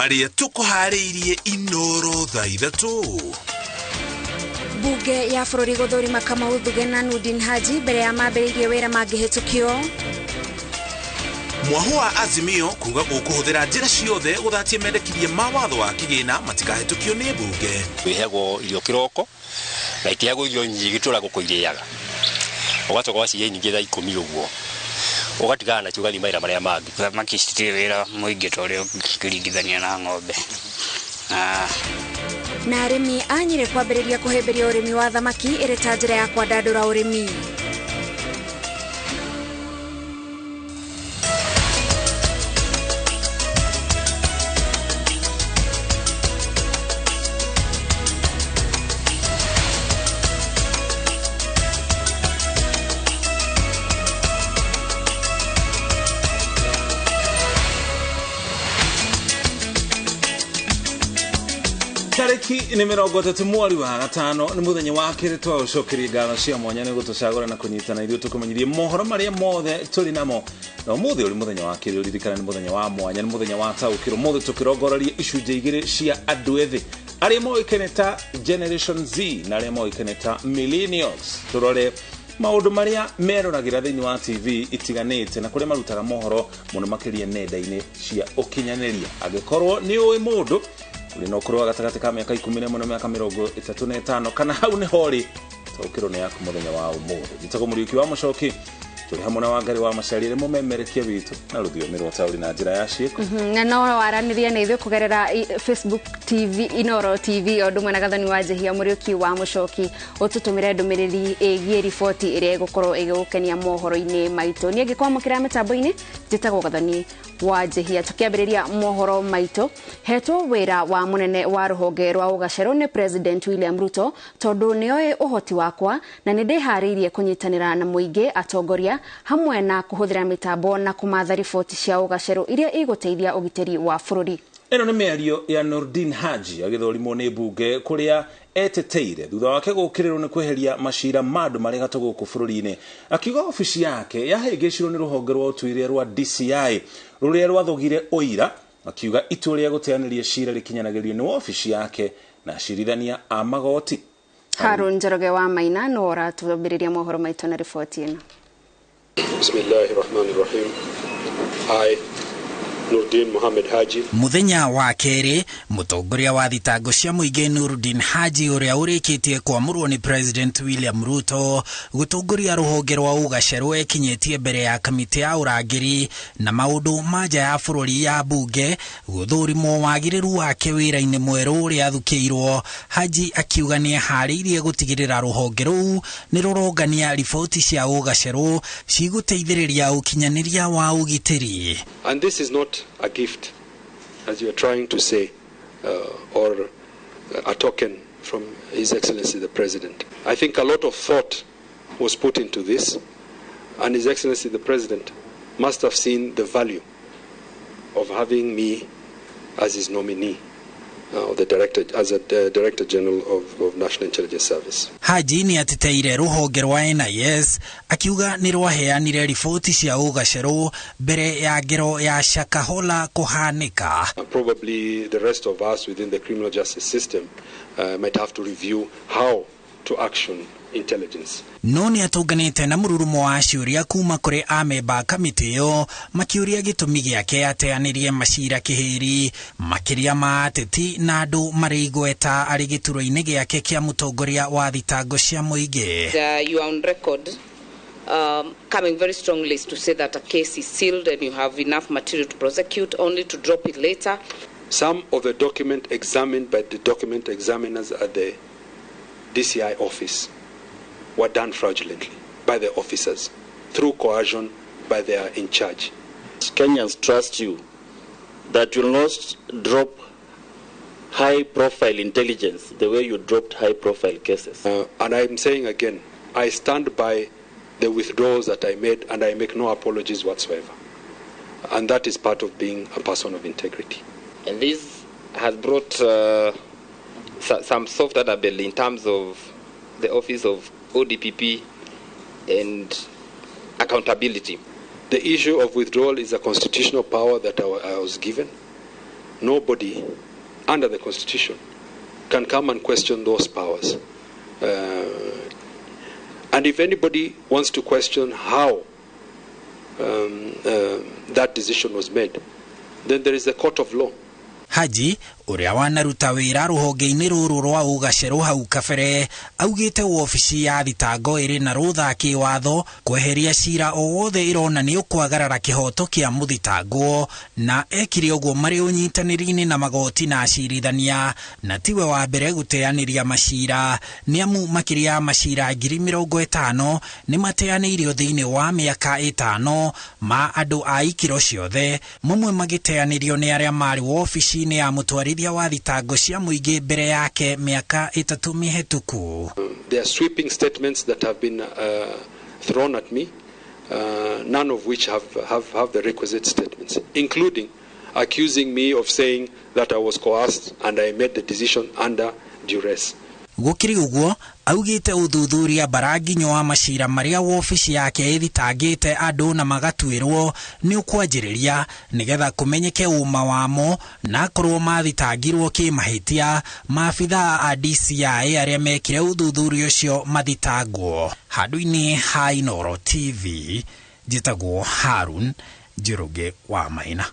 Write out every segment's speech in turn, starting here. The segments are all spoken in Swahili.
maria tukuhariirie iNooro thaa ithatu. Bunge ya bũrũri gũthũrima Kamau Thuge na Nurdin Haji mbere ya mambĩrĩirie wĩra mangĩhĩtũkio. Mwaho wa Azimio kuga gũkũhũthĩra njĩra ciothe gũthatia mendekithia ma watho wa kĩgĩna matikahĩtũkio nĩ mbunge. Wĩhegwo irio kĩroko na itiagwo irio nyingĩ tũra gũkũirĩaga. Ũgacoka waciye nyingĩ thaa 10 ũguo. Ũgatigana na kiugali maira marĩa mangĩ. Thamaki citirĩ wĩra mũingĩ ta ũrĩa ũkĩringithania na ng'ombe. Na arĩmi a Nyĩrĩ kwambĩrĩria kũhĩmbĩria ũrĩmi wa thamaki ĩrĩ ta njĩra ya kwandandũra ũrĩmi. Tariki ni 30 mweri wa gatano ni muthenya wa kiri twa ucokeria ngano cia mwanya ni gutucagura na kunyitana ithuĩ tukumenyirie mohoro maria mothe turi namo na umuthi uri muthenya wa kiri uririkana ni muthenya wa mwanya ni muthenya wa taukiro muthi tukirongororia icunjĩ igĩrĩ cia andu ethĩ aria moĩkaine ta Generation Z na aria moĩkaine ta Millennials. Turore maundu maria meroragira thĩinĩ wa TV itiganĩte na kuria marutaga mohoro muno makiria nenda-inĩ cia ukinyanĩria. Angĩkorwo ni ũĩ mũndũ uri no kurwa gatagati ka miaka 11 na miaka 35 kana hau ni hori taukiro ni yaku muthenya wa umuthi. Gitago Mũriũki wa Mũcoki turi hamwe na Wangari wa Macharia rimo memerekia bitu na rũthiomi rwa tauri na njĩra ya ciĩko. Na no waraniria na ithuĩ kugerera Facebook TV iNooro TV o ndumwe na gathani wa Njehia Mũriũki wa Mũcoki ututumire ndũmĩrĩri ĩgiĩ riboti ĩrĩa ĩgũkorwo ĩgĩgũkenia mohoro-inĩ maitũ. Niĩ ngĩkwamũkĩra mĩtambo-inĩ njĩtagwo gathani wa Njehia. Tukiambĩrĩria mohoro maitũ, hetwo wĩra wa mũnene wa rũhonge rwa ũgacerũ nĩ President William Ruto tondũ nĩoĩ ũhoti wakwa na nĩndĩharĩirie kũnyitanĩra na mũingĩ atongoria hamwe na kuhuthira mitambo na kumatha riboti cia ugacerũ iria igũteithia ũgitĩri wa bũrũri. Ĩno nĩ mĩario ya Nurdin Haji agĩthũrimwo nĩ mbunge kũrĩa eteteire thutha wake gũkĩrĩrwo nĩ kweheria macira ma andũ marĩ gatũ gũkũ bũrũri-inĩ. Akiuga ofici yake yahĩngĩcirwo nĩ rũhonge rwa ũtuĩria rwa DCI rũrĩa rwathogire ũira. Akiuga itua rĩa gũteanĩria cira rĩkinyanagĩrio nĩ ofici yake na acirithania a magoti. Harun Njoroge wa Maina no aratũambĩrĩria mohoro maitũ na riboti ĩno. Bismillahirrahmanirrahim. I, Nurdin Mohamed Haji. Muthenya wa keri mutongoria wa thitango cia muingi Nurdin Haji uria urikitie kwamurwo ni President William Ruto gutongoria ruhonge rwa ugacerũ ekinyetie mbere ya kamiti ya urangiri na maundu manja ya bũrũri ya bunge guthurimwo wagiriru wake wira-inĩ mwerũ uria athukiirwo. Haji akiuga ni harĩirie gutigirira ruhonge rũu ni rurongania riboti cia ugacerũ ciguteithĩrĩria ukinyaniria wa ugitĩri. And this is not a gift, as you are trying to say, or a token from His Excellency the President. I think a lot of thought was put into this, and His Excellency the President must have seen the value of having me as his nominee. The Director General of National Intelligence Service. Haji ni atiteire ruhonge rwa NIS akiuga ni rwaheanire riboti cia ugacerũ mbere ya ngero ya Shakahola kuhanika. Probably the rest of us within the criminal justice system might have to review how to action intelligence. No ni atunganite na mururumo wa ciuria kuma kuri amemba kamiti yo makiuria gitumi giake ateanirie macira kihiri makiria ma ateti na andu mari igweta ari gituro-ini giake kia mutongoria wa thitango cia muingi. You are on record coming very strongly to say that a case is sealed and you have enough material to prosecute, only to drop it later. Some of the document examined by the document examiners at the DCI office were done fraudulently by the officers through coercion by their in charge. Kenyans trust you that you will not drop high-profile intelligence the way you dropped high-profile cases. And I'm saying again, I stand by the withdrawals that I made, and I make no apologies whatsoever. And that is part of being a person of integrity. And this has brought some soft underbelly in terms of the office of ODPP and accountability. The issue of withdrawal is a constitutional power that I was given, nobody under the Constitution can come and question those powers. And if anybody wants to question how that decision was made, then there is a court of law. Haji uria wanaruta wira ruhonge-ini ruru rwa ugaceru hau kabere augite wobici ya thitango iri na rutha kiwatho kweheria cira o wothe irona ni ukwagarara kihoto kia muthitangwo na ekire uguo mari unyitaniri-ini na magoti na acirithania na tiwe wa mbere guteaniria macira ni amu makiria macira 50,000 ni mateanirio thiini wa miaka 5 ma andu a ikiro ciothe mamwe magiteanirio ni aria mari wobici-ini ya mutwari wa thitango cia muingi mbere yake miaka 3 mihituku. There are sweeping statements that have been thrown at me, none of which have the requisite statements, including accusing me of saying that I was coerced and I made the decision under duress. Gukiri uguo augite uthuthuria baraginyo wa macira maria wobici yake ithitangite andu na magatwirwo ni ukwanjiriria nigetha kumenyeke uma wamo na korwo mathitangirwo kimahitia maabitha a DCI aria mekire uthuthuria ucio mathitangwo. Handu-ini ha iNooro TV njitagwo Harun Njiruge wa Maina.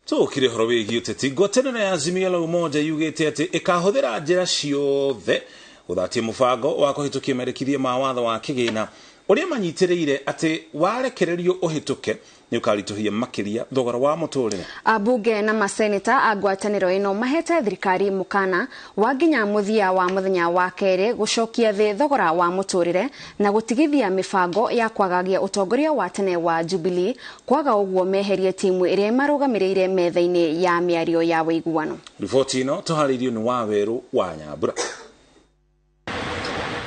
Tukire horo wigi uteti ngwatanĩro ya Azimio la Umoja yugĩte atĩ ĩkahuthĩra njĩra ciothe gũthatia mũbango wa kũhĩtũkia mendekithia ma watho wa kĩgĩna ũrĩa manyitĩrĩire atĩ warekererio ũhĩtũke nĩ ũkaritũhia makĩria thogora wa mũtũrĩre. Ambunge na maseneta a ngwatanĩro ĩno mahete thirikari mũkana wa nginya mũthia wa mũthenya wa kerĩ gũcokia thĩ thogora wa mũtũrĩre na gũtigithia mĩbango ya kwagagia ũtongoria wa tene wa Jubilee kwaga ũguo meherie timu ĩrĩa marũgamĩrĩire metha-inĩ ya mĩario ya wĩiguano. Riboti ĩno tũharĩirio nĩ Waweru wa Nyambura.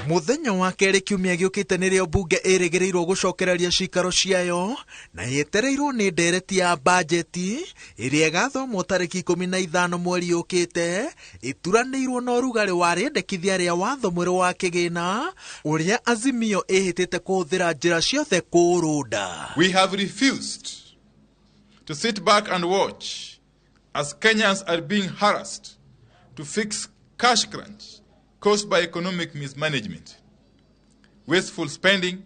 Muthenya wa kerĩ kiumia gĩũkĩte nĩrĩo mbunge ĩrĩgĩrĩirwo gũcokereria cikaro ciayo na yetereirwo nĩ ndereti ya bajeti ĩrĩa ĩgathomwo tarĩki 15 mweri ũkĩte ĩturanĩirwo na ũrugarĩ wa rĩendekithia rĩa watho mwerũ wa kĩgĩna ũrĩa Azimio ĩhĩtĩte kũhũthĩra njĩra ciothe kũrũnda. We have refused to sit back and watch as Kenyans are being harassed to fix cash crunch caused by economic mismanagement, wasteful spending,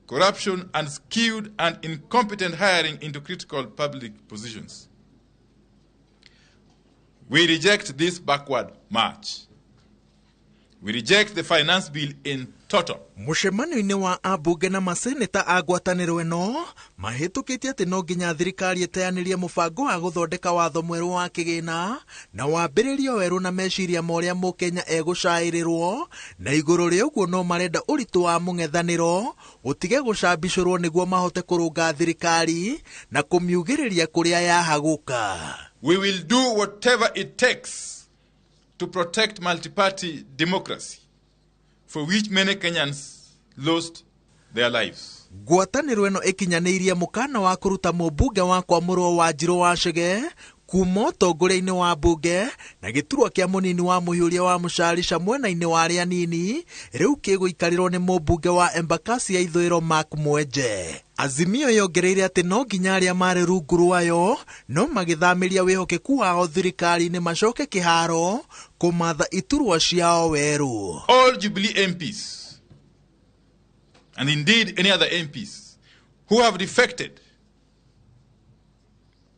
corruption, and skewed and incompetent hiring into critical public positions. We reject this backward march. We reject the finance bill in total. Mũcemanio-inĩ wa ambunge na maseneta a ngwatanĩro ĩno mahĩtũkĩtie atĩ no nginya thirikari ĩteanĩrie mũbango wa gũthondeka watho mwerũ wa kĩgĩna na wambĩrĩrio werũ na meciria ma ũrĩa mũkenya egũcaĩrĩrwo na igũrũ rĩa ũguo no marenda ũritũ wa mũng'ethanĩro ũtige gũcambicũrwo nĩguo mahote kũrũnga thirikari na kũmiugĩrĩria kũrĩa yahagũka. We will do whatever it takes to protect multi-party democracy, for which many Kenyans lost their lives. Ngwatanĩro ĩno ĩkinyanĩirie mũkana wa kũruta mũmbunge wa kwamũrwo Wanjirũ wa Chege kuma ũtongoria-inĩ wa mbunge na gĩturwa kĩa mũnini wa mũhiũria wa Mũcharica mwena-inĩ wa arĩa anini rĩu kĩgũikarĩrwo nĩ mũmbunge wa Embakasi ya ithũĩro Mark Mwenje. Azimio yongereire atĩ no nginya arĩa marĩ rungu rwayo no magĩthamĩria wĩhokeku wao thirikari-inĩ macoke kĩharo kũmatha iturwa ciao werũ. All Jubilee MPs, and indeed any other MPs who have defected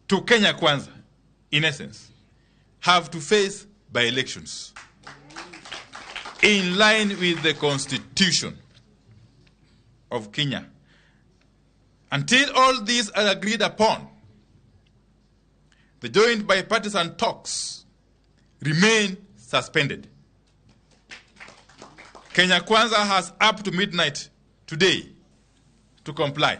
to Kenya Kwanza, in essence, have to face by-elections in line with the Constitution of Kenya. Until all these are agreed upon, the joint bipartisan talks remain suspended. Kenya Kwanza has up to midnight today to comply.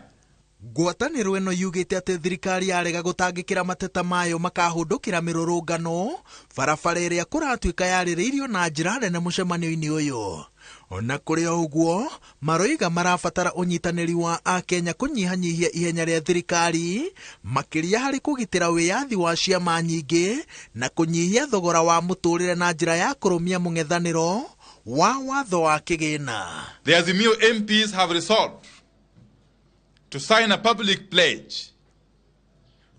Ngwatanĩro ĩno yugĩte atĩ thirikari yarega gũtangĩkĩra mateta mayo makahũndũkĩra mĩrũrũngano barabara ĩrĩa kũratuĩka yarĩrĩirio na njĩra nene mũcemanio-inĩ ũyũ. Ona kũrĩ o ũguo maroiga marabatara ũnyitanĩri wa Akenya kũnyihanyihia ihenya rĩa thirikari makĩria harĩ kũgitĩra wĩyathi wa ciama nyingĩ na kũnyihia thogora wa mũtũrĩre na njĩra ya kũrũmia mũng'ethanĩro wa watho wa kĩgĩna. The Azimio MPs have resolved to sign a public pledge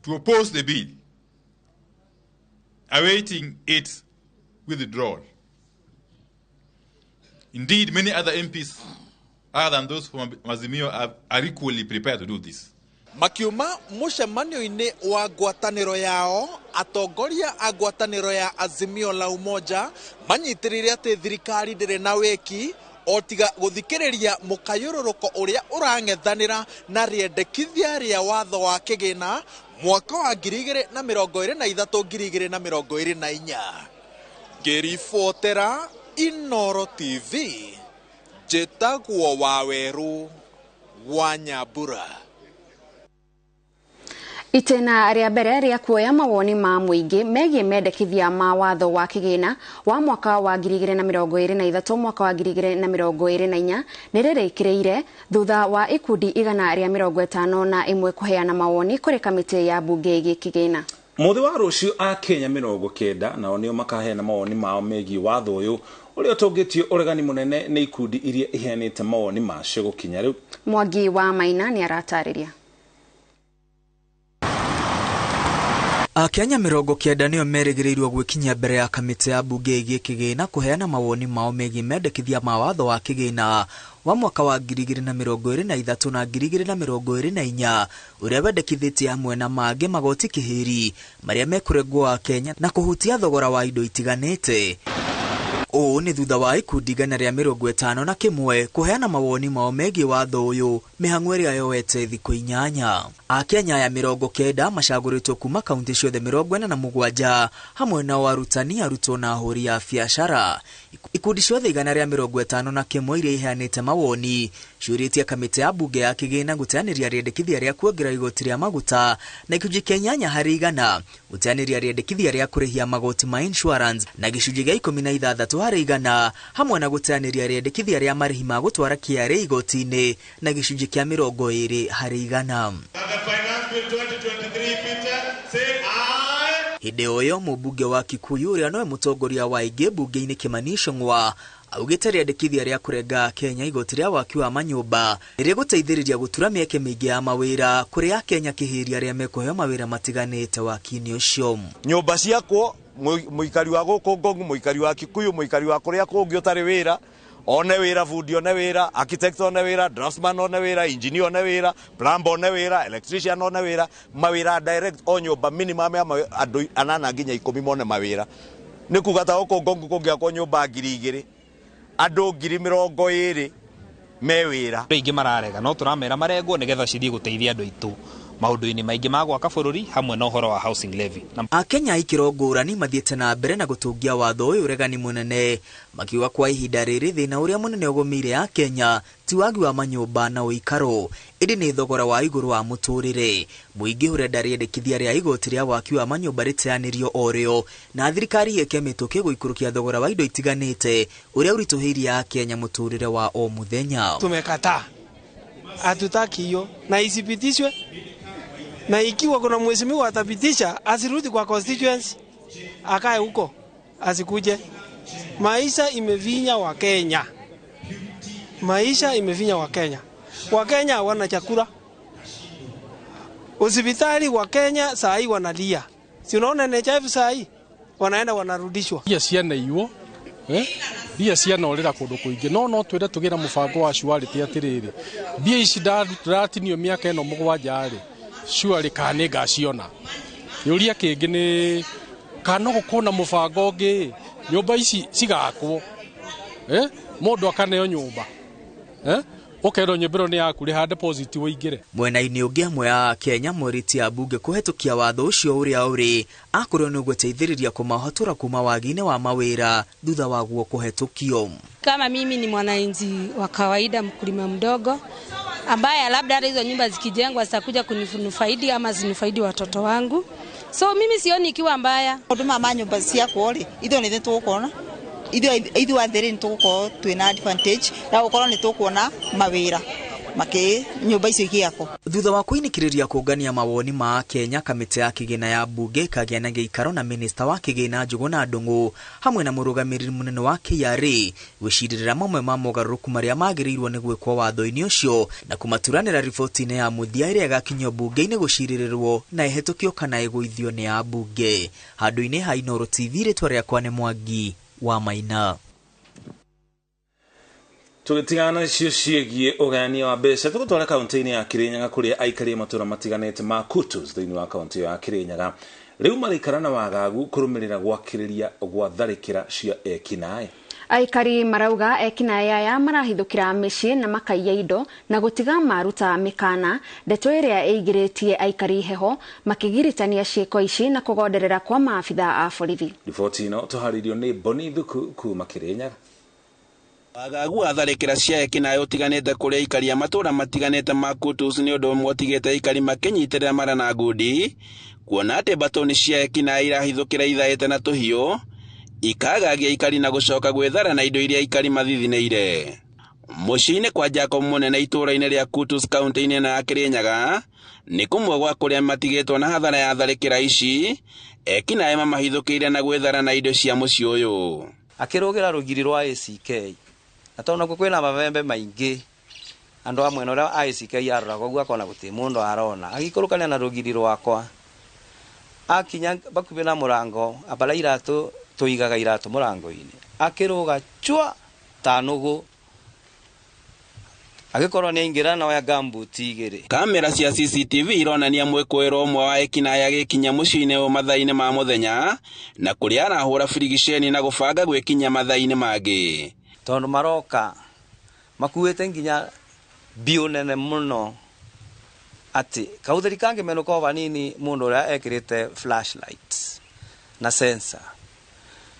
to oppose the bill awaiting its withdrawal. Indeed, many other MPs, other than those from Azimio, are equally prepared to do this. Makiuma mucemanio-ini wa ngwataniro yao, atongoria a ngwataniro ya Azimio la Umoja manyitirire ati thirikari ndiri na wiki otiga guthikiriria mukayururuko uria urang'ethanira na riendekithia ria watho wa kigina mwaka wa 2023-2024. Ngiribotera iNooro TV, njĩtagwo Waweru wa Nyambura. Itena rĩa mbere rĩa kuoya mawoni ma mũingĩ megiĩ mendekithia ma watho wa kĩgĩna wa mwaka wa 2023 mwaka wa 2024 nĩ rĩrĩkĩrĩire thutha wa ikundi 151 kũheana mawoni kũrĩ kamĩtĩ ya mbunge ĩgiĩ kĩgĩna. Mũthĩ wa rũciũ a Kenya 90 nao nĩo makaheana mawoni mao megiĩ watho ũyũ ũrĩa ũtongĩtio ũregani mũnene nĩ ikundi iria iheanĩte mawoni macio gũkinya rĩu. Mwangi wa Maina nĩ aratarĩria. Akenya 90 nĩo merĩgĩrĩirwo gwĩkinyia mbere ya kamĩtĩ ya mbunge ĩgiĩ kĩgĩna kũheana mawoni mao megiĩ mendekithia ma watho wa kĩgĩna wa mwaka wa 2023 na 2024 ũrĩa wendekithĩtie hamwe na mangĩ magoti kĩhĩri marĩa mekũregwo a Kenya na kũhutia thogora wa indo itiganĩte. Ũũ nĩ thutha wa ikundi 151 kũheana mawoni mao megiĩ watho ũyũ mĩhang'o ĩrĩa yoete thikũ 8. Akenya aya 90 macagũrĩtwo kuma kaunti ciothe 47 hamwe na arutani, arutwo na ahũri a biacara. Ikundi ciothe 151 iria iheanĩte mawoni ciũrĩtie kamĩtĩ ya mbunge ya kĩgĩna gũteanĩria rĩendekithia rĩa kuongerera igoti rĩa maguta na gĩcunjĩ kĩa 8% gũteanĩria rĩendekithia rĩa kũrĩhia magoti ma insurance na gĩcunjĩ gĩa 16% hamwe na gũteanĩria rĩendekithia rĩa marĩhi ma gũtwara KRA igoti-inĩ na gĩcunjĩ kĩa 20%. Hĩndĩ ũyũ mũmbunge wa Kikuyu ũrĩa nowe mũtongoria wa aingĩ mbunge-inĩ Kimani Ichung'wa augĩte rĩendekithia rĩa kũrenga Kenya igoti rĩa waki wa manyũmba rĩrĩa gũteithĩrĩria gũtura mĩeke mĩingĩ ya mawĩra kũrĩ Akenya kĩhĩria arĩa mekũheo mawĩra matiganĩte waki-inĩ ũcio. Nyũmba ciakwo mũikari wa gũkũ Ngong'u, mũikari wa Kikuyu, mũikari wa kũrĩa kũngĩ ũtarĩ wĩra, one wĩra, fundi one wĩra, architect one wĩra, draftsman one wĩra, engineer one wĩra, plumber one wĩra, electrician one wĩra, mawĩra direct o nyũmba minimum ya andũ 8 nginya 10 mone mawĩra. Nĩ kuga ta gũkũ Ngong'u kũngĩakwo nyũmba 2,000 andũ 20,000 me wĩra. Aingĩ mararega no tũramera marengwo nĩgetha cithiĩ gũteithia andũ aitũ maũndũ-inĩ maingĩ ma gwaka bũrũri hamwe na ũhoro wa housing levy. Akenya ikĩro ngũrani mathiĩte na mbere na gũtũngia watho ũyũ ũregani mũnene makiuga kwa ihinda rĩrĩ thĩna ũrĩa mũnene ũgũmĩire a Kenya ti wagi wa manyũmba na ũikaro, ĩndĩ nĩ thogora wa igũrũ wa mũtũrĩre. Mũingĩ ũrenda rĩendekithia rĩa igoti rĩa waki wa manyũmba rĩteanĩrio o rĩo na thirikari yeke mĩtũkĩ gũikũrũkia thogora wa indo itiganĩte ũrĩa ũritũhĩirie a Kenya mũtũrĩre wa o mũthenya. Tumekataa, hatutaki hiyo na isipitishwe, na ikiwa kuna mheshimiwa atapitisha asirudi kwa constituency, akae huko asikuje. Maisha imevinya wa Kenya, maisha imevinya wa Kenya. Wa Kenya hawana chakula, hospitali wa Kenya saa hii wanalia, si unaona NHIF saa hii wanaenda wanarudishwa. Dia ciana iwo dia ciana orira kundu kuingi no twende tugira mubango wa shuarity atiriri bia ici ndaratinio miaka eno 7 shuarity kane gaciona yuria kingi ni kana gukona mubango ngi nyumba ici cigakwo mundu akaneo nyumba ukero nyumbiro ni yaku riha deposit wĩingĩre. Mwena-inĩ ũngĩ amwe ya Kenya morĩtie ambunge kũhetũkia watho ũcio ũrĩa ũrĩ akorwo nĩ gũteithĩrĩria kũmahotora kuma wagi-inĩ wa mawĩra thutha waguo kũhetũkio. Kama mimi ni mwananchi wa kawaida, mkulima mdogo ambaye labda hata hizo nyumba zikijengwa zitakuja kunifaidi ama zinifaidi watoto wangu, so mimi sioni ikiwa mbaya. Huduma ma nyumba ciakwo ri itho nĩ tũkuona ithu athiri nĩ tũgukorwo twĩna advantage na gũkorwo nĩ tũkuona mawĩra make nyumba icio igiako. Thutha wa kuinikiriria kungania mawoni ma Kenya, kamiti ya kigina ya bunge kagĩa na gĩikaro na minista wa kigina Njuguna Ndung'u hamwe na mũrũgamĩrĩri mũnene wa KRA gwĩcirĩrĩra mamwe ma mogarũrũku marĩa magĩrĩirwo nĩ gwĩkwo watho-inĩ ũcio na kumaturanĩra riboti-inĩ ya mũthia ĩrĩa ĩgakinyio bunge-inĩ gũcirĩrĩrwo na ĩhetũkio kana ĩgũithio nĩ ya bunge. Handũ-inĩ ha iNooro TV, rĩtwa rĩakwa nĩ Mwangi wa Maina. Tugitigana icio ciegie ugania wa mbeca tugutwara kaunti-inĩ ya Kirinyaga kuria aikari matura matiganĩte ma Kutus thĩinĩ wa kaunti ya Kirinyaga rĩu marikara na wagagu kurumirira gwakiriria gwa tharĩkĩra cia ekinaĩ. Aikari marauga ekinaĩ aya marahithũkĩra mĩciĩ na makaiya indo na gũtiga maruta mĩkana, ndeto ĩrĩa ĩigĩrĩtie aikari heho makĩgiritania ciĩko ici na kũgonderera kwa maabitha a borithi. Riboti ĩno tũharĩirio nĩ Boni Thuku kuma Kirinyaga. Wagagu atharĩkĩra cia ekinaĩ ũtiganĩte kũrĩa aikari a matũra matiganĩte ma Kutus nĩ ũndũ ũmwe ũtigĩte aikari makĩnyitĩrĩra mara na ngundi, kuona atĩ mbatoni cia ekinaĩ irahithũkĩra ithaĩte na tũhiũ ikagagia aikari na gũcoka gwĩthara na indo iria aikari mathithinĩire. Mũciĩ-inĩ kwa Jacob Mũnene itũra-inĩ rĩa Kutus kaunti-inĩ na Kirinyaga nĩ kũmwe gwa kũrĩa matigĩtwo na hathara ya tharĩkĩra ici, ekinaĩ mamahithũkĩire na gwĩthara na indo cia mũciĩ ũyũ. Akĩrũgĩra rũgiri rwa ACK na tondũ kwĩna mabembe maingĩ andũ amwe na ũrĩa ACK yarora koguo akona gũtirĩ mũndũ arona agĩikũrũkania na rũgiri rwakwa akinya bakuhĩ na mũrango abala iratũ tũigaga iratũ mũrango-inĩ akĩrũga chua ta nũgũ agĩkorwo nĩ aingĩra na oya gambuti igĩrĩ. Kamera cia CCTV ironania mwĩkũĩrwo ũmwe wa ekinaĩ agĩkinya mũciĩ-inĩ ũyũ mathaa-inĩ ma mũthenya na kũrĩa arahũra birigiceni na gũbanga gwĩkinya mathaa-inĩ mangĩ. Tondũ maroka makuĩte nginya bio nene mũno atĩ kautheri kange menũka vanini mũndũ ũrĩa ekĩrĩte flashlight na sensor.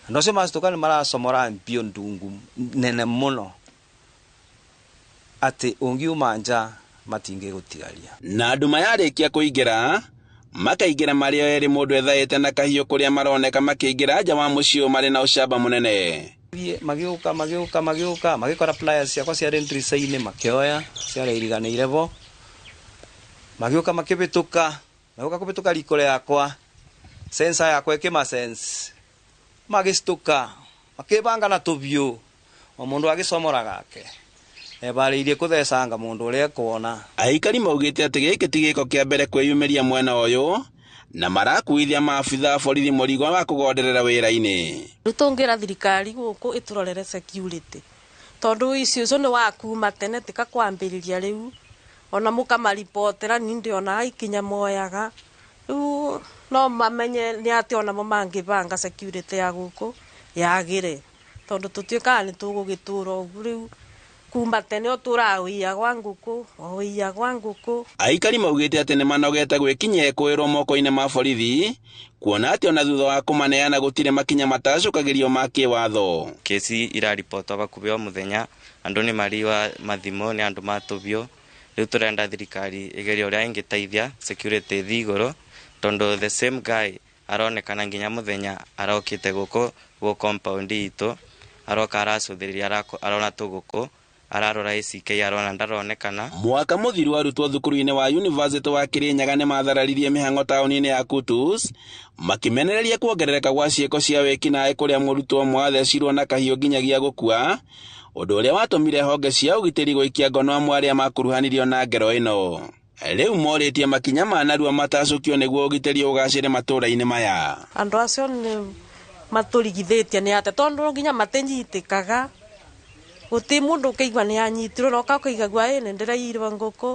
Andũ acio macituka nĩ maracomora bio ndungu nene mũno atĩ ũngiuma nja matingĩgũtigaria. Na andũ mayarĩkia kũingĩra makaingĩra marĩ o erĩ mũndũ ethaĩte na kahiũ kũrĩa maroneka makĩingĩra nja wa mũciĩ ũyũ marĩ na ũcamba mũnene. Magĩũka magĩkora pliers ciakwa cia rentry-inĩ makĩoya ciarĩ iriganĩire bo magĩũka makĩbĩtũka kũbĩtũka riko rĩakwa sensor yakwa ĩkĩmasense magĩcitũka makĩbanga na tũbiũ o mũndũ agĩcomora gake ebarĩirie kũthecanga mũndũ ũrĩa kuona. Aikari maugĩte atĩ gĩkĩ ti gĩko kĩa mbere kwĩyumĩria mwena ũyũ na marakuithia maabitha borithi mũrigo wa kũgonderera wĩra-inĩ. Tũngĩra thirikari gũkũ ĩtũrorere security tondũ icio nĩ wakuma tene tika kwambĩrĩria rĩu ona mũkamaripotera ni ndĩona ikinya moyaga rĩu no mamenye nĩ atĩ ona mo mangĩbanga security ya gũkũ yagĩre tondũ tũtuĩkaga nĩ tũgũgĩtũra ũguo rĩu kuma tene ũtũra ũiya gwa ngũkũ. Aikari maugĩte atĩ nĩ manogete gwĩkinyia kwĩrwo moko-inĩ ma borithi kuona atĩ ona thutha wa kũmaneana gũtirĩ makinya matacũkagĩrio ma kĩwatho. Kesi iraripotwo bakuhĩ o mũthenya andũ nĩ mariwa mathimo nĩ andũ matũbio rĩu tũrenda thirikari ĩgerie ũrĩa ĩngĩteithia security thi igũrũ tondũ the same guy aronekana nginya mũthenya arokĩte gũkũ compound itũ aroka aracũthĩrĩria arona tũgũkũ ararora ACK arona ndaronekana. Mwaka mũthiru arutwo thukuru-inĩ wa University wa Kirinyaga nĩ mathararirie mĩhang'o taũni-inĩ ya Kutus makimenereria kuongerereka gwa ciĩko cia wĩkinaĩ kũrĩa mũrutwo ũmwe athecirwo na kahiũ nginyagia gũkua, ũndũ ũrĩa watũmire honge cia ũgitĩri gũikia ngono amwe arĩa makuruhanirio na ngero ĩno. Rĩu morĩtie makinya ma narua matacũkio nĩguo ũgitĩri ũgacĩre matũra-inĩ maya. Andũ acio nĩ matũrigithĩtie nĩ atĩ tondũ nginya matĩnyitĩkaga gũtĩ mũndũ ũkĩigua nĩ anyitirwo na ũkaigagua nĩ ndĩraiyirwo ngũkũ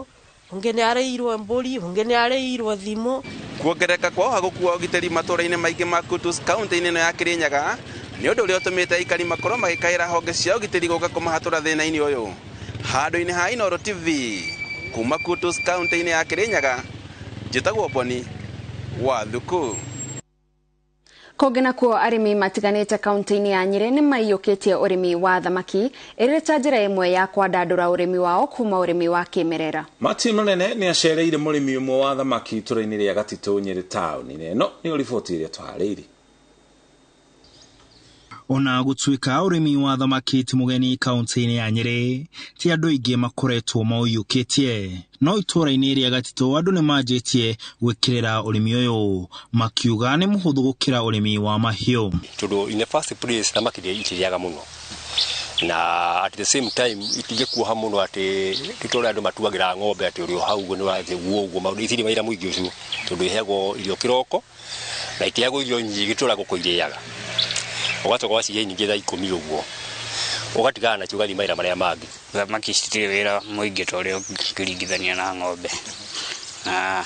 ũngĩ nĩ arĩirwo mbũri ũngĩ nĩ arĩirwo thimũ. Kuongereka kwa ũhagũku wa ũgitĩri matũra-inĩ maingĩ ma Kutus kaunti-inĩ ĩno ya Kirinyaga nĩ ũndũ ũrĩa ũtũmĩte aikari makorwo magĩkaĩra honge cia ũgitĩri gũka kũmahatũra thĩna-inĩ ũyũ. Handũ-inĩ ha iNooro TV kuma Kutus kaunti-inĩ ya Kirinyaga njĩtagwo Boni wa Thuku. Kũngĩ nakuo arĩmi matiganĩte kaunti-inĩ ya Nyĩrĩ nĩ maiyũkĩtie ũrĩmi wa thamaki ĩrĩ ta njĩra ĩmwe ya kwandandũra ũrĩmi wao kuma ũrĩmi wa kĩmerera. Martin Mũnene nĩ acereire mũrĩmi ũmwe wa thamaki itũra-inĩ rĩa Gatitũ Nyĩrĩ taũni-inĩ ĩno nĩ riboti ĩrĩa twarĩire. Ona gũtuĩka ũrĩmi wa thamaki ti mũgeni kaunti-inĩ ya Nyeri, ti andũ aingĩ makoretwo maũiyũkĩtie. No itũũra-inĩ rĩa Gatitũ andũ nĩ manjĩtie gwĩkĩrĩra ũrĩmi ũyũ, makiuga nĩ mũhũthũ gũkĩra ũrĩmi wa mahiũ. Tondũ in the first place thamaki itirĩaga mũno, na at the same time itingĩkuoha mũno atĩ tũtore andũ matuagĩra ng'ombe atĩ ũrĩ hau nĩ wathi ũguo maũndũ itirĩ maira mũingĩ ũcio, tondũ iheagwo irio kĩroko na itiagwo irio nyingĩ tũragwo kũirĩaga, ũgacoka wacihe nyingĩ thaa 10 ũguo ũgatigana nacio ũgathiĩ maira marĩa mangĩ. Thamaki citirĩ wĩra mũingĩ ta ũrĩa ũngĩringithania na ng'ombe, na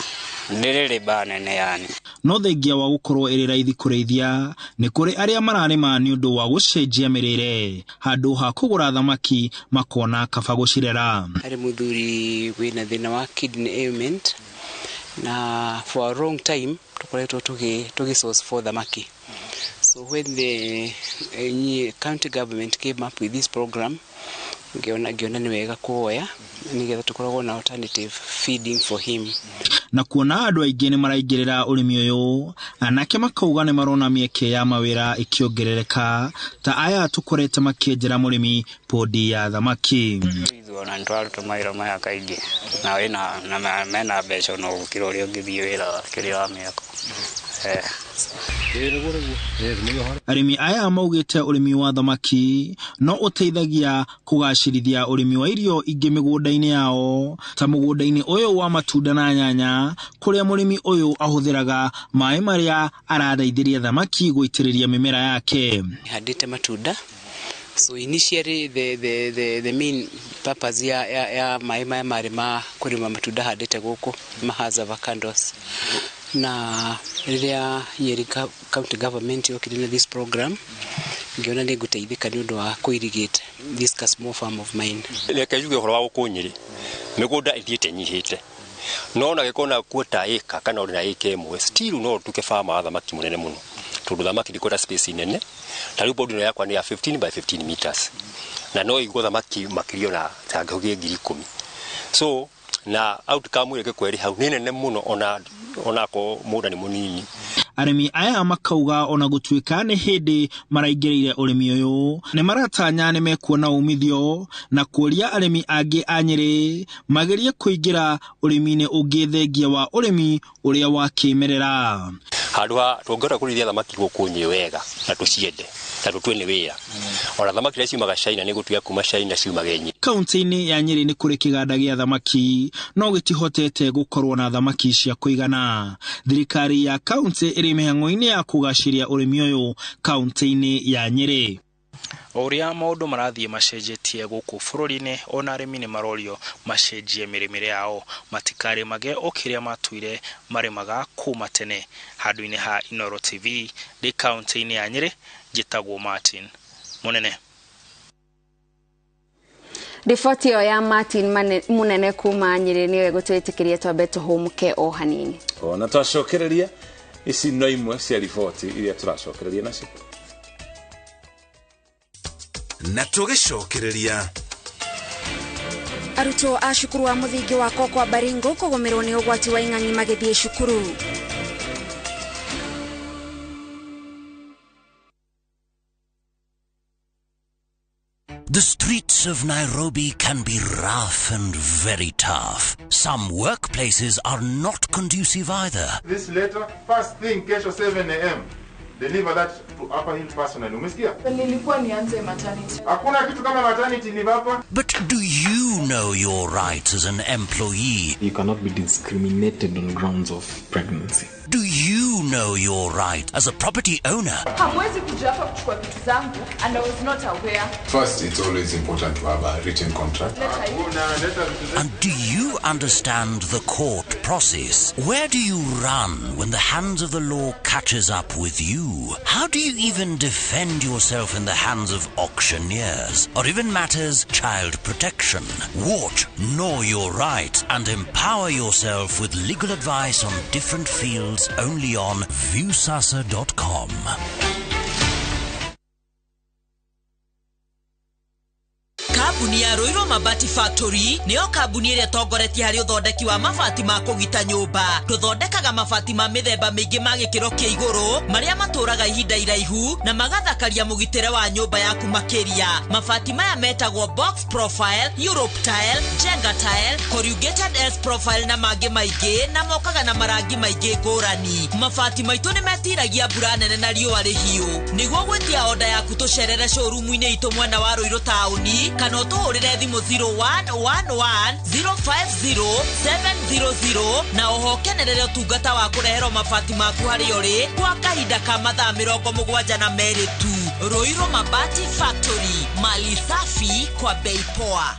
ndĩrĩ mbaa nene yani. No thengia wa gũkorwo ĩrĩ raithi kũrĩithia nĩ kũrĩ arĩa mararĩma nĩ ũndũ wa gũcenjia mĩrĩre, handũ ha kũgũra thamaki makona kaba gũcirera. Harĩ mũthuri wĩna thĩna wa kidney ailment, na for a long time tukoretwo tugi source for thamaki. So when the county government came up with this program, ngiona nĩ wega kuoya nigetha tukoragwo na alternative feeding for him. Na kuona andũ aingĩ nĩ maraingĩrĩra ũrĩmi ũyũ, anake makauga nĩ marona mĩeke ya mawĩra ĩkĩongerereka, ta aya tũkorete makĩenjera mũrĩmi podi ya thamaki. Ona ntwaruta mawĩra maya kaingĩ na mena mbeca no gũkĩra ũrĩa ũngĩthiĩ wĩra kĩrĩa wa mĩako. Arĩmi aya maugĩte ũrĩmi wa thamaki no ũteithagia kũgacĩrithia ũrĩmi wa irio ingĩ mĩgũnda-inĩ yao, ta mũgũnda-inĩ ũyũ wa matunda na nyanya, kũrĩa mũrĩmi ũyũ ahũthĩraga maĩ marĩa arateithĩria thamaki gũitĩrĩria mĩmera yake. Handĩte matunda, so initially the main purpose ya maĩ maya marĩ ma kũrĩma matunda handĩte gũkũ mahaza avocados. Na rĩrĩa Nyeri county government yokire na this program, ngiona nĩ ngũteithĩka nĩ ũndũ wa kũirigate this small farm of mine. Reke njuge ũhoro wa gũkũ Nyeri, mĩgũnda ĩthiĩte nyihĩte, no na gĩkona kuota ĩka kana ũrĩ na ĩka ĩmwe, still no tuke farm wa thamaki mũnene mũno, tondũ thamaki ndĩkwenda space nene. Ta rĩu bondi yakwa nĩ ya 15 by 15 meters, na no igwo thamaki makĩrio na tangĩhogie 10,000. So na outcome ĩreke kweri hau nĩ nene mũno onako mũndũ nĩ mũnini. Arĩmi aya makauga ona gũtuĩka nĩ hĩndĩ maraingĩrĩire ũrĩmi ũyũ, nĩ maratanya nĩ mekuona umithio, na kũria arĩmi angĩ a Nyeri magerie kũingĩra ũrĩmi-inĩ ũngĩ thengia wa ũrĩmi ũrĩa wa kĩmerera. Handũ ha tũngĩhota kũrĩithia thamaki gũkũ Nyeri wega na tũciende na tũtwene wĩra, ona thamaki iria ciumaga China nĩ gũtiga kuma China ciumaga Nyeri. Kaunti-inĩ ya Nyeri nĩ kũrĩ kĩganda gĩa thamaki, no gĩtihotete gũkorwo na thamaki cia kũigana. Thirikari ya kaunti ĩrĩ mĩhang'o-inĩ ya kũgacĩria ũrĩmi ũyũ kaunti-inĩ ya Nyeri. Ũrĩa maũndũ marathiĩ macenjetie gũkũ bũrũri-inĩ, ona arĩmi nĩ marorio macenjie mĩrĩmĩre yao, matikarĩmage o kĩrĩa matuire marĩmaga kuma tene. Handũ-inĩ ha iNooro TV ndĩ kaunti-inĩ ya Nyeri, njĩtagwo Martin Munene. Riboti ĩyo ya Martin Munene kuma Nyeri nĩyo ĩgũtwĩtĩkĩria twambe tũhũmũke o hanini. Ona twacokereria ici no imwe cia riboti iria tũracokereria nacio. Na tũgĩcokereria arutwo a cukuru wa mũthingi wa Kokwa Baringo kũgũmĩrwo nĩ ũgwati wa ing'ang'i magĩthiĩ cukuru. The streets of Nairobi can be rough and very tough. Some workplaces are not conducive either. This letter, first thing, kesho 7 a.m. Deliver that to Upper Hill personally. Umesikia? Nilikuwa nianze maternity. Hakuna kitu kama maternity leave hapa. But do you know your rights as an employee? You cannot be discriminated on grounds of pregnancy. Do you know your right as a property owner? Hamwezi kuja hapa kuchukua vitu zangu and I was not aware. First, it's always important to have a written contract. And do you understand the court process? Where do you run when the hands of the law catches up with you? How do you even defend yourself in the hands of auctioneers? Or even matters child protection? Watch Know Your Rights and empower yourself with legal advice on different fields only on viewsasa.com. Kambuni ya Roiro Mabati Factory niyo kambuni ĩrĩa tongoretie harĩ ũthondeki wa mabati ma kũgita nyũmba. Tũthondekaga mabati ma mĩthemba mĩingĩ ma gĩkĩro kĩa igũrũ marĩa matũraga ihinda iraihu na magathakaria mũgitĩre wa nyũmba yaku makĩria. Mabati maya metagwo box profile, Europe tile, Jenga tile, corrugated S profile na mangĩ maingĩ na mokaga na marangi maingĩ ngũrani. Mabati maitũ nĩ metiragia mbura nene na riũa rĩhiũ. Nĩguo gwĩtia oda yaku tũcerere showroom-inĩ itũ mwena wa Roiro taũni kana ũtũhũrĩre thimũ 0111050700 na oho kenerere ũtungata wa kũreherwo mabati maku harĩ ũrĩ kwa kahinda ka mathaa 72 tu. Roiro Mabati Factory, mali safi kwa bei poa.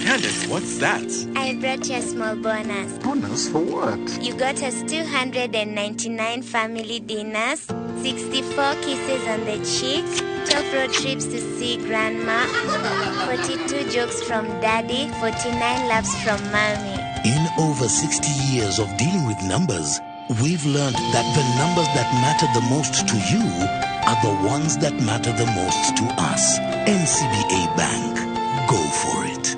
Candace, what's that? I brought you a small bonus. Bonus for what? You got us 299 family dinners, 64 kisses on the cheek, 12 road trips to see grandma, 42 jokes from daddy, 49 laughs from mommy. In over 60 years of dealing with numbers, we've learned that the numbers that matter the most to you are the ones that matter the most to us. NCBA Bank. Go for it.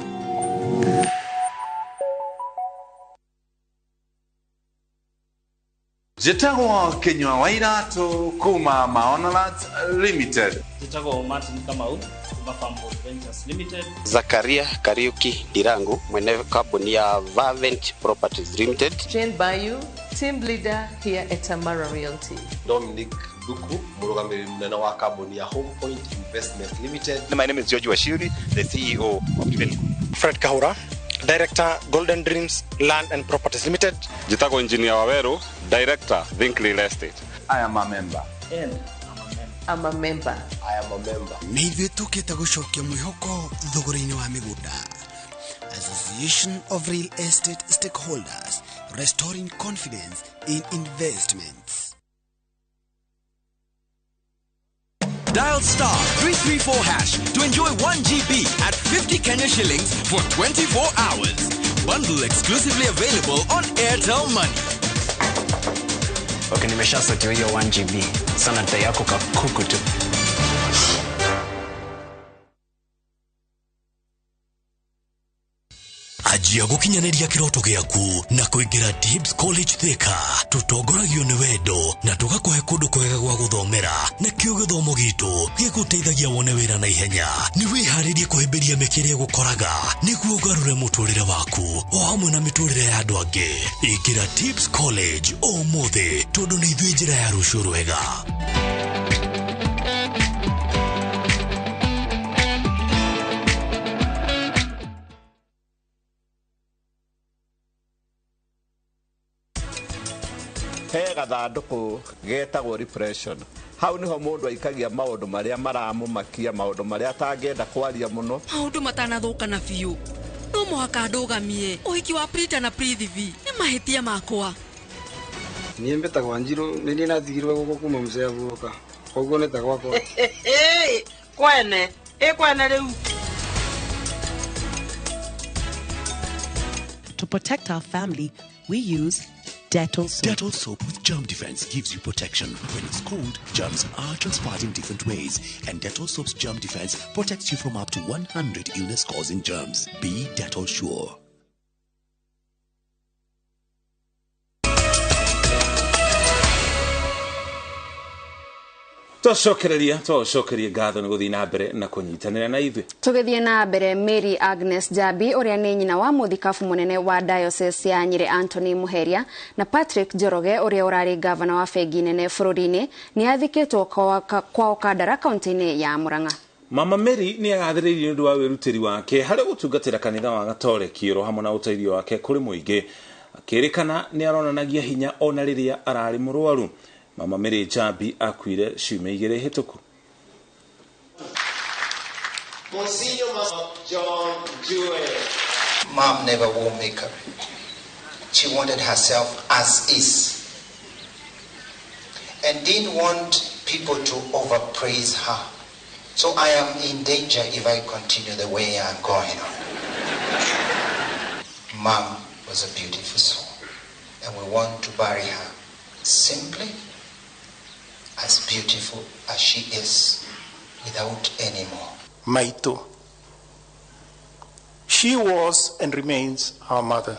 Jitago Kenya Wairato Kuma Maonalat Limited. Jitago Martin Kamau Kuma Farmhouse Ventures Limited. Zakaria Kariuki Dirangu mwenye kampuni ya Vavent Properties Limited. Jane Bayu, team leader here at Tamara Realty. Dominic Duku, murugamiri mnene wa kampuni ya Home Point Investment Limited. My name is George Washiri, the CEO of Divenco. Fred Kahura, Director, Golden Dreams Land and Properties Limited. Jitago Engineer Waweru, Director, Think Real Estate. I am a member. And I'm a member. I am a member. Nithuĩ tũkĩte gũcokia mwĩhoko thogora-inĩ wa mĩgũnda. Association of Real Estate Stakeholders, restoring confidence in investments. Dial *334# to enjoy 1 GB at 50 Kenya shillings for 24 hours. Bundle exclusively available on Airtel Money. Okay, nimeshasoti hiyo 1 GB. Sana data yako kakuku tu. Ajia gukinyanĩria kĩroto gĩaku na kũingĩra Tibbs College Thika. Tũtongoragio nĩ wendo na tũgakũhe kũndũ kwega gwa gũthomera. Nakĩo gĩthomo gitũ gĩgũteithagia wone wĩra na ihenya. Nĩ wĩharĩrie kũhĩmbĩria mĩkĩre gũkoraga nĩguo ũgarũre mũtũrĩre waku o hamwe na mĩtũrĩre ya andũ angĩ. Ingĩra Tibbs College ũmũthĩ tondũ nĩ ithuĩ njĩra ya rũciũ rwega. He gathandũkũ getagwo repression. Hau niho mũndũ aikagia maũndũ marĩa maramũmakia, maũndũ marĩa atangĩenda kwaria mũno. Maũndũ matanathũka na biũ. No mũhaka ndũgamie. Ũhiki wa Prita na Prithivi nĩ mahĩtia makwa. Niĩ mbĩtagwo Njirũ, nĩ niĩ nathigirwe gũkũ kuma mũcee avuka. Koguo nĩ ta gwakwa. Kwene rĩu. To protect our family, we use Dettol soap. Dettol soap with germ defense gives you protection. When it's cold, germs are transferred in different ways, and Dettol soap's germ defense protects you from up to 100 illness-causing germs. Be Dettol sure. Tũcokereria ngatho nĩ gũthiĩ na mbere na kũnyitanĩra na ithuĩ. Tũgĩthiĩ na mbere, Mary Agnes Jabi ũrĩa nĩ nyina wa mũthikabu mũnene wa Diocese ya Nyĩrĩ Anthony Muheria na Patrick Njoroge ũrĩa ũrarĩ gavana wa bengi nene bũrũri-inĩ nĩ athikĩtwo kwao Kandara kaunti-inĩ ya Murang'a. Mama Mary nĩ agathĩrĩirio nĩ ũndũ wa wĩrutĩri wake harĩ gũtungatĩra kanitha wa Gatoreki oro hamwe na ũteithio wake kũrĩ mũingĩ. Akĩrĩkana nĩ aronanagia hinya ona rĩrĩa ararĩ mũrwaru. Mama Mary Jabi akuire ciumia 2 hĩtũku. Mom never wore makeup. She wanted herself as is. And didn't want people to overpraise her. So I am in danger if I continue the way I'm going on. Mom was a beautiful soul. And we want to bury her simply, as beautiful as she is. without any more. Maito. She was and remains our mother.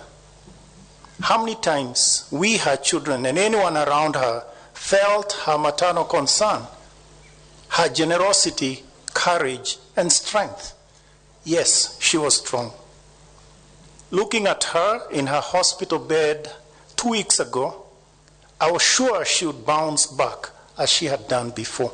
How many times we, her children, and anyone around her felt her maternal concern, her generosity, courage, and strength. Yes, she was strong. Looking at her in her hospital bed 2 weeks ago, I was sure she would bounce back as she had done before.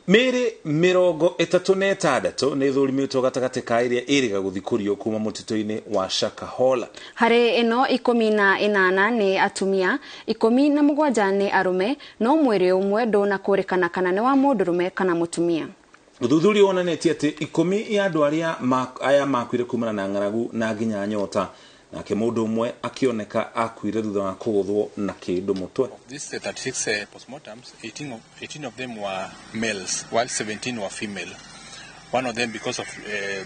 Mere mirongo itatu na itandatu ni thurimitwo gatagati ka iria iriga guthikurio kuma mutito-ini wa Shakahola. Hare eno 18 ni atumia, 17 ni arume, no mwiri umwe ndona kurikana kana ni wa mundurume kana mutumia. Uthuthuri wonanĩtie atĩ 10 ya andũ aya makuire kumana na ng'aragu na nginya nyota, nake mũndũ ũmwe akioneka akuire thutha wa kũgũthwo na kĩndũ mũtwe. These 36 postmortems, 18 of them were males, while 17 were female. One of them, because of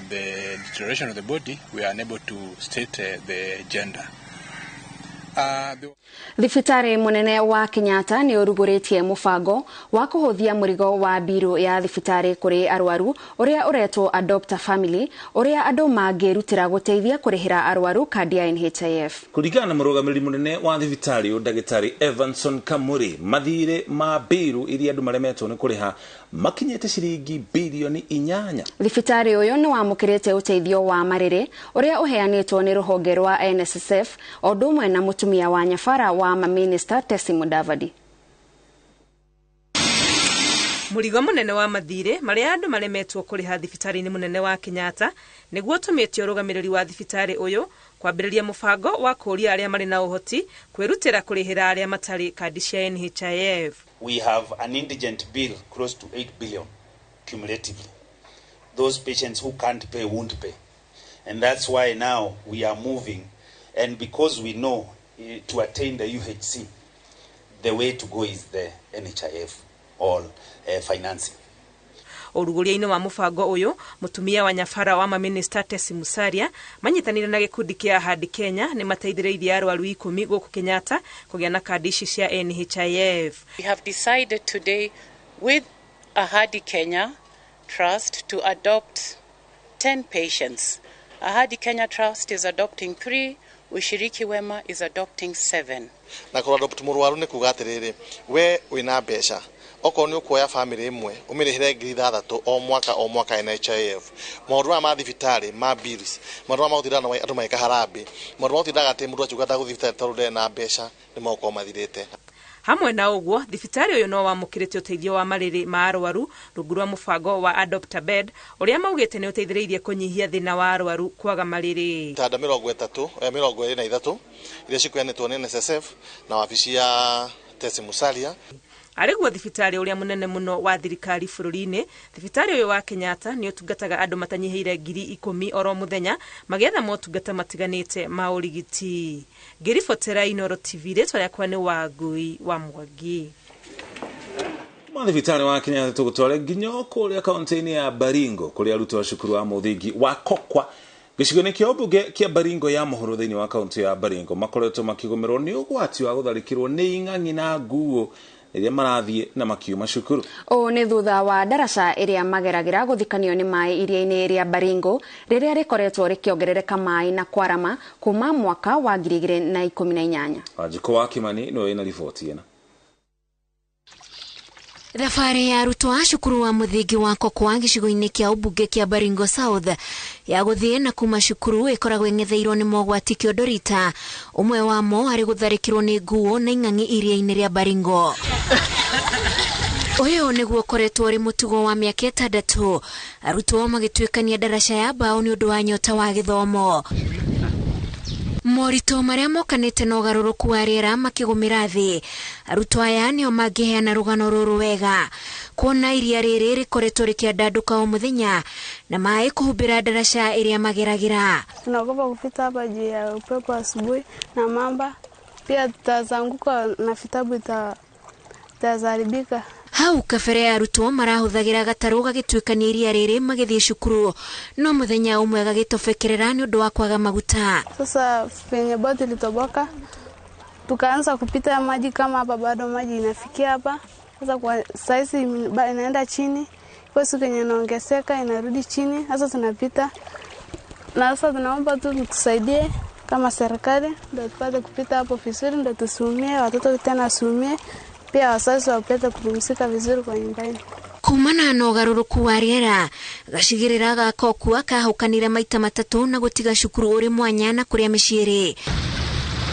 the deterioration of the body, we are unable to state the gender. Thibitari munene wa Kenyatta ni uruguritie mubango wa kuhuthia murigo wa biru ya thibitari kuri arwaru uria uretwo Adopt a Family uria andu mangirutira guteithia kurihira arwaru kandi ya NHIF. Kuringana na murugamiri munene wa thibitari Ndagitari Evanson Kamuri, mathire ma biru iria andu maremetwo ni kuriha makinyete ciringi bilioni 8. Thibitari uyo ni wamukirite uteithio wa marire uria uheanitwo ni ruhonge rwa NSSF odumwe na mutumia wa nyafara wa Minister Tesi Mudavadi. Murigo munene wa mathire maria andu maremetwo kuriha thibitari ni munene wa Kenyatta niguo tumitio rugamiriri wa thibitari uyu kwambiriria mubango wa kuria aria mari na uhoti kwirutira kurihira aria matari kandi cia NHIF. We have an indigent bill close to 8 billion cumulatively. Those patients who can't pay won't pay, and that's why now we are moving, and because we know to attain the UHC, the way to go is the NHIF or financing. Uruguria-ini wa mubango uyu mutumia wa nyafara wa Minister Tesi Musaria manyitanire na gikundi kia Hadi Kenya ni mateithiriirie arwaru 10 guku Kenyatta kugia na kandi ici cia NHIF. We have decided today with a Hadi Kenya Trust to adopt 10 patients. A Hadi Kenya Trust is adopting 3, Ushiriki Wema is adopting 7. Na ku adopt murwaru ni kuga atiriri we wina mbeca oko ni ukuoya family imwe umirihire 6,000 o mwaka NHIF maundu ma thibitari ma bills maundu ma utirana wa andu maika harambe maundu ma utindaga ati mundu achuga guthibitari tarude na mbeca ni moko mathirite. Hamwe na uguo thibitari uyu no wamukirite uteithio wa mariri ma arwaru rungu rwa mubango wa Adopt a Bed uria maugite ni uteithiriirie kunyihia thina wa arwaru kwaga mariri. Tanda 23 iria cikwenetwo ni NSSF na wabici ya Tesi Musaria. Ariguo thibitari uria munene muno wa thirikari bururi-ini, thibitari uyu wa Kenyatta ni utungataga andu matanyihire 10,000 oro muthenya magetha motungata matiganite ma urigiti. Ngiribotera iNooro TV retwa yakwa ni Wangui wa Mwangi. Thibitari wa Kenyatta tugutware nginya kuria kaunti-ini ya Baringo kuria aruti wa cukuru wa muthingi wa Kokwa gicigo-ini kia mbunge kia Baringo ya mohoro thiini wa kaunti ya Baringo makoretwo makigumirwo ni ugwati wa gutharikirwo ni ing'ang'i na nguo iria marathie na makiuma cukuru. O ni thutha wa daraca iria mageragira guthikanio ni mai iria-ini ria Baringo riria rikoretwo rikiongerereka mai na kwarama kuma mwaka wa 2018. Ajiko wa Kimani no ina ripoti ina. Thabarĩ ya arutwo a cukuru wa muthingi wa Kokwa gĩcigo-inĩ kia ubunge kia Baringo South ya gũthiĩ na kuma cukuru ĩkoragwo ĩng'etheirwo nĩ mogwati kĩondorita, ũmwe wamo arĩ gũtharĩkĩrwo nĩ nguo na ing'ang'i iria-inĩ rĩa Baringo. Ũyũ nĩguo ũkoretwo ũrĩ mũtugo wa mĩaka 6 arutwo magĩtuĩkania daraca ya mbaũ nĩ ũndũ wa nyota wa gĩthomo. Morito maria mokanite na ugaruruku wa riera makigumira thi, arutwo aya nio mangĩheana rũgano rũrũ wega kuona iria rĩrĩ rĩkoretwo rĩkĩandanduka o muthenya na maĩ kũhumbĩra daraca iria mageragira. Tunaogopa kupita hapa juu ya upepo asubuhi na mamba, pia tutazanguka na vitabu itaharibika. Hau kabere arutwo marahuthagira gatarũ gagĩtuĩkania iria rĩrĩ magĩthiĩ cukuru, no muthenya ũmwe gagĩtobekerera nĩ ũndũ wa kwaga maguta. Sasa penye boti litoboka tukaanza kupita maji kama hapa, bado maji inafikia hapa, Sasa kwa saizi inaenda chini, kwa siku yenye inaongezeka inarudi chini. Sasa tunapita na sasa tunaomba tu tusaidie kama serikali ndio tupate kupita hapo vizuri, ndio tusumie watoto tena wasumie, pia wazazi wapate kupumzika vizuri kwa nyumbani. Kumana na ugaruruku wa riera gacigirira gakokua kahukanire maita matatu na gutiga cukuru uri mwanya na kuria miciiri.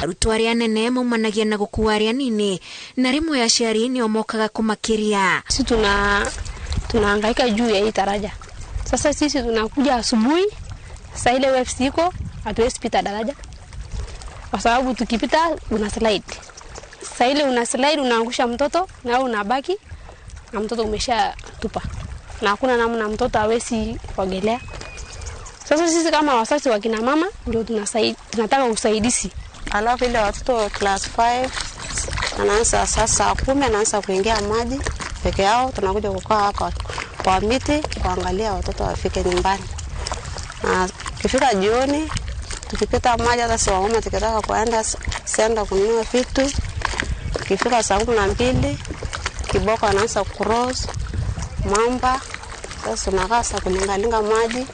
Arutwo aria nene maumanagia na gukua aria nini na rimwe aciari ni omokaga kumakiria. Sisi tunahangaika juu ya hii daraja. Sasa sisi tunakuja asubuhi, sasa ile wave iko hatuwezi pita daraja kwa sababu tukipita una slide. Sasa ile una slide unaangusha mtoto na unabaki na mtoto umesha tupa na hakuna namna mtoto hawezi kuogelea. Sasa sisi kama wazazi wa kina mama ndio tunataka usaidizi. Alafu ile watoto class 5 anaanza sasa 10 anaanza kuingia maji peke yao, tunakuja kukaa hapa kwa miti kuangalia watoto wafike nyumbani. Kifika jioni tukipita maji hata si wamama tukitaka kuenda senda kununua vitu. Kifika saa 12 kiboko anaanza cross mamba, sasa tunakaa sasa kulingalinga maji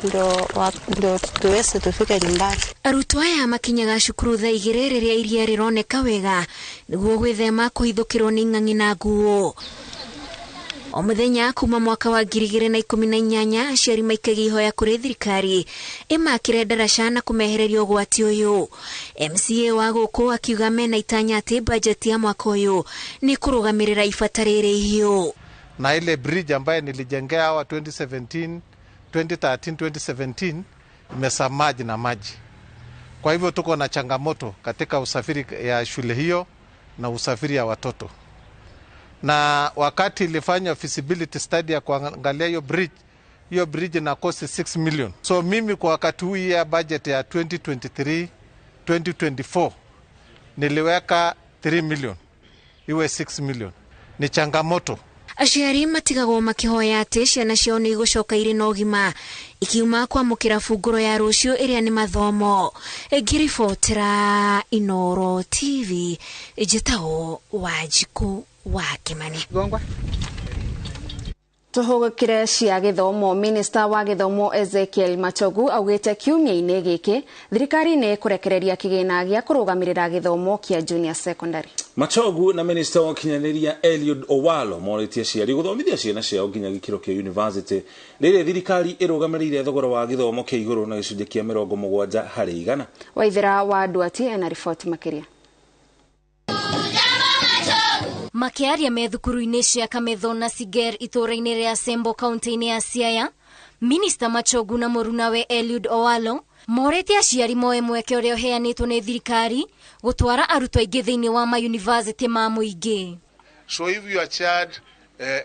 ndio tuweze tufike nyumbani. Arutwo aya makinyaga cukuru thaa 2 riria iria rironeka wega niguo gwithema kuhithukirwo ni ng'ang'i na nguo. O muthenya kuma mwaka wa 2018 aciari maikagia ihoya kuri thirikari imakire daraca na kumehereria ugwati uyu. MCA wa guku akiuga mena itanya ati budget ya mwaka uyu ni kurugamirira ibata riri hiyo. Na ile bridge ambayo nilijengea hawa 2017 imesamaji na maji. Kwa hivyo tuko na changamoto katika usafiri ya shule hiyo na usafiri ya watoto. Na wakati ilifanya feasibility study ya kuangalia hiyo bridge na cost 6 million. So mimi kwa wakati huu ya budget ya 2023-2024 niliweka 3 million. Iwe 6 million. Ni changamoto. Aciari matigagwo makihoya ati ciana ciao ni igucoka iri na ugima ikiuma kwa mukira funguro ya rucio iria ni mathomo. Ngiribotera iNooro TV ijitao Wanjiku wa Kimani. Tuhugukire cia githomo. Minister wa githomo Ezekiel Machogu augite kiumia-ini giki thirikari ni kurekereria kigina gia kurugamirira githomo kia junior secondary. Machogu na minister wa kinyanĩria Eliud Owalo moritie ciari guthomithia ciana ciao nginya gikiro kia university rĩrĩa thirikari ĩrũgamĩrĩire thogora wa githomo kia igũrũ na gĩcunjĩ kia 70% Waithira wa Duati ena riboti makiria. Makiaria me thukuru-inĩ cia Kametho na Siger itũra-inĩ rĩa Sembo kaunti-inĩ ya Siaya, Minister Machogu na mũrunawe Eliud Owalo morete aciari moe mweke ũrĩa ũheanĩtwo nĩ thirikari gũtwara arutwo aingĩ thĩinĩ wa mayunivasĩtĩ ma mũingĩ. So if your child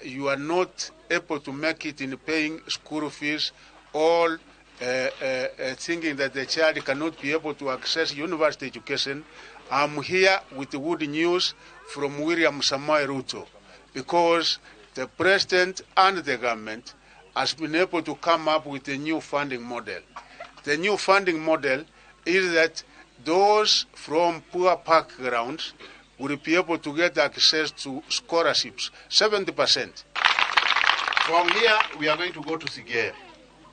you are not able to make it in paying school fees, all thinking that the child cannot be able to access university education, I'm here with the good news from William Samoei Ruto, because the president and the government has been able to come up with a new funding model. The new funding model is that those from poor backgrounds will be able to get access to scholarships, 70%. From here, we are going to go to Siger.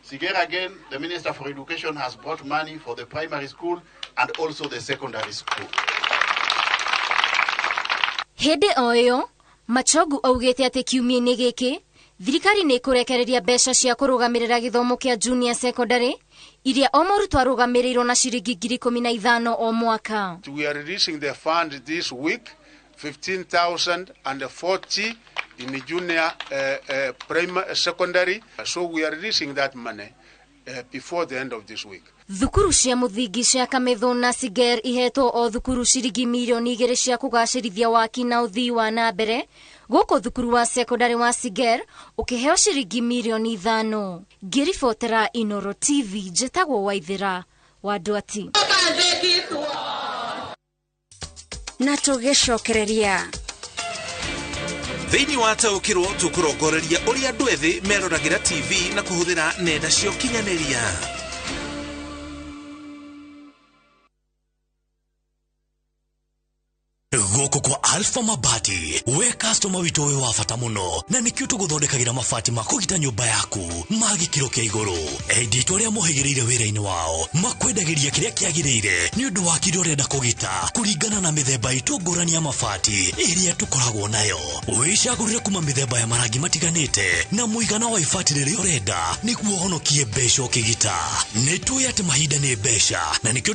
Siger again, the Minister for Education has brought money for the primary school and also the secondary school. Hede oyo, Machogu augete ati kiumia-ini giki thirikari ni kurekereria mbeca cia kurugamirira githomo kia junior secondary iria o mũrutwo arũgamĩrĩirwo na ciringi 15,000 o mwaka. We are releasing the fund this week, 15,040 in the junior primary secondary. So we are releasing that money before the end of this week. Thukuru cia muthingi cia Kametho na Siger ihetwo o thukuru ciringi milioni 2 cia kugacirithia waki na uthii wa na mbere, guko thukuru wa secondary wa Siger ukiheo ciringi milioni 5. Ngiribotera iNooro TV njitagwo Waithira wa Duati. Na tugicokereria Thĩinĩ wa taũkĩrwo tũkũrongoreria ũrĩa andũ ethĩ meroragĩra TV na kũhũthĩra nenda cia ũkinyanĩria. Gũkũ kwa Alpha Mabati, we customer wito we wa bata muno na nikio tuguthondekagira mabati makugita nyumba yaku magi kiro kia iguru. Edit uria muhigireire wira-ini wao makwendagiria kiria kiagirire ni undu wa kirio renda kugita kuringana na mithemba itu ngurani ya mabati iria tukoragwo nayo. Wicagurire kuma mithemba ya marangi matiganite na muigana wa ibati riria urenda niguo honokie mbeca ukigita. Nituye ati mahinda ni mbeca na nikio